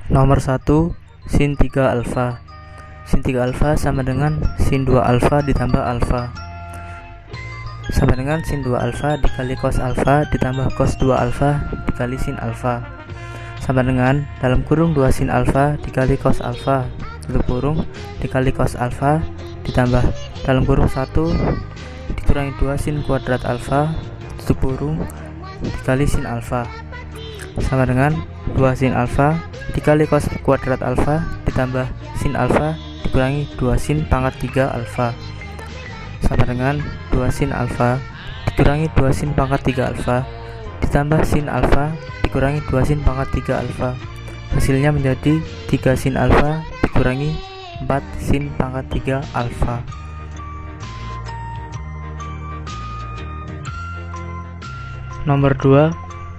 Nomor 1, sin 3 alfa. Sin 3 alfa sama dengan sin 2 alfa ditambah alfa, sama dengan sin 2 alfa dikali cos alfa ditambah cos 2 alfa dikali sin alfa, sama dengan dalam kurung 2 sin alfa dikali cos alfa tutup kurung dikali cos alfa ditambah dalam kurung 1 dikurangi 2 sin kuadrat alfa tutup kurung dikali sin alfa, sama dengan 2 sin alfa dikali cos kuadrat alfa ditambah sin alfa dikurangi 2 sin pangkat 3 alfa, sama dengan 2 sin alfa dikurangi 2 sin pangkat 3 alfa ditambah sin alfa dikurangi 2 sin pangkat 3 alfa. Hasilnya menjadi 3 sin alfa dikurangi 4 sin pangkat 3 alfa. Nomor 2,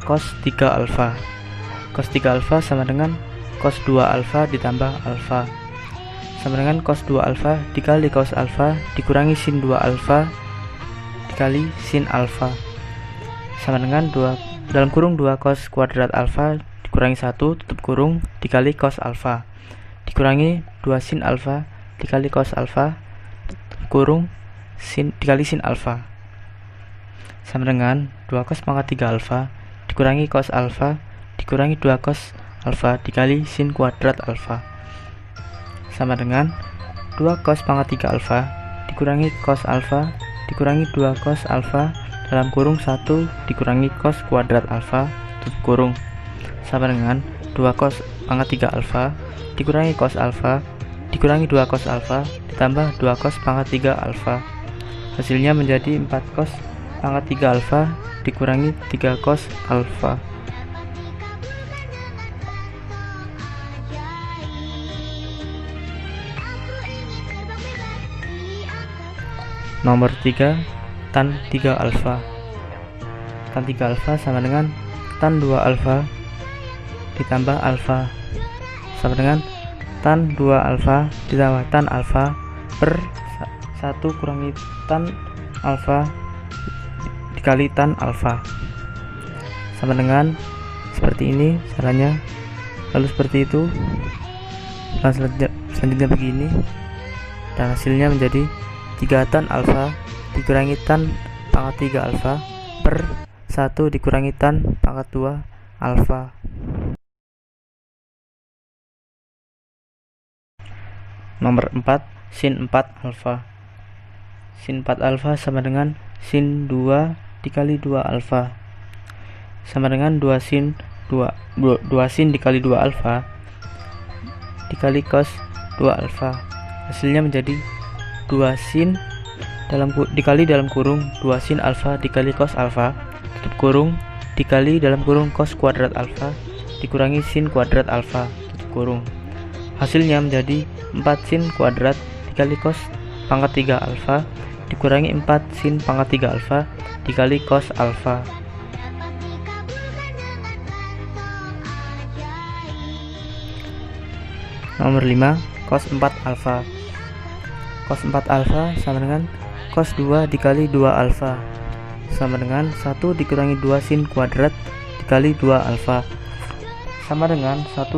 cos 3 alfa. Cos 3 alfa sama dengan cos 2 alfa ditambah alfa, sama dengan cos 2 alfa dikali cos alfa dikurangi sin 2 alfa dikali sin alfa, sama dengan 2 dalam kurung 2 cos kuadrat alfa dikurangi 1 tutup kurung dikali cos alfa dikurangi 2 sin alfa dikali cos alfa tutup kurung sin dikali sin alfa, sama dengan 2 cos pangkat 3 alfa dikurangi cos alfa dikurangi 2 cos alfa dikali sin kuadrat alfa, sama dengan 2 cos pangkat 3 alfa dikurangi cos alfa dikurangi 2 cos alfa dalam kurung 1 dikurangi cos kuadrat alfa tutup kurung, sama dengan 2 cos pangkat 3 alfa dikurangi cos alfa dikurangi 2 cos alfa ditambah 2 cos pangkat 3 alfa. Hasilnya menjadi 4 cos pangkat 3 alfa dikurangi 3 cos alfa. Nomor 3, tan 3 alfa. Tan 3 alfa sama dengan tan 2 alfa ditambah alfa, sama dengan tan 2 alfa ditambah tan alfa per 1 kurangi tan alfa dikali tan alfa, sama dengan seperti ini caranya. Lalu seperti itu, selanjutnya begini, dan hasilnya menjadi 3 tan alfa dikurangi tan pangkat 3 alfa per 1 dikurangi tan pangkat 2 alfa. Nomor 4, sin 4 alfa. Sin 4 alfa sama dengan sin 2 dikali 2 alfa, sama dengan 2 sin dikali 2 alfa dikali cos 2 alfa. Hasilnya menjadi 2 sin dikali dalam kurung 2 sin alfa dikali cos alfa tutup kurung dikali dalam kurung cos kuadrat alfa dikurangi sin kuadrat alfa tutup kurung. Hasilnya menjadi 4 sin kuadrat dikali cos pangkat 3 alfa dikurangi 4 sin pangkat 3 alfa dikali cos alfa. Nomor 5, cos 4 alfa. Cos 4 alfa sama dengan cos 2 dikali 2 alfa, sama dengan 1 dikurangi 2 sin kuadrat dikali 2 alfa, sama dengan 1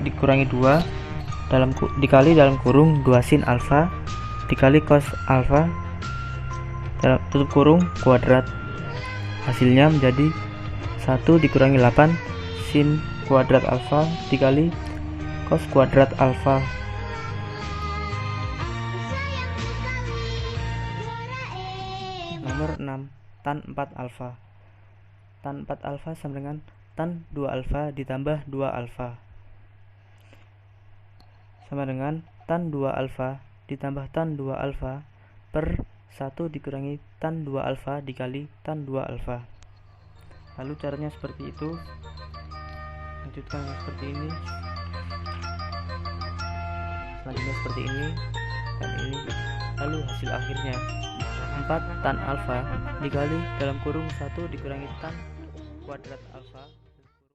dikurangi 2 dikali dalam kurung 2 sin alfa dikali cos alfa tutup kurung kuadrat. Hasilnya menjadi 1 dikurangi 8 sin kuadrat alfa dikali cos kuadrat alfa. Nomor 6, tan 4 alfa. Tan 4 alfa sama dengan tan 2 alfa ditambah 2 alfa, sama dengan tan 2 alfa ditambah tan 2 alfa per 1 dikurangi tan 2 alfa dikali tan 2 alfa. Lalu caranya seperti itu, lanjutkan seperti ini, selanjutnya seperti ini dan ini. Lalu hasil akhirnya 4 tan alfa dikali dalam kurung 1 dikurangi tan kuadrat alfa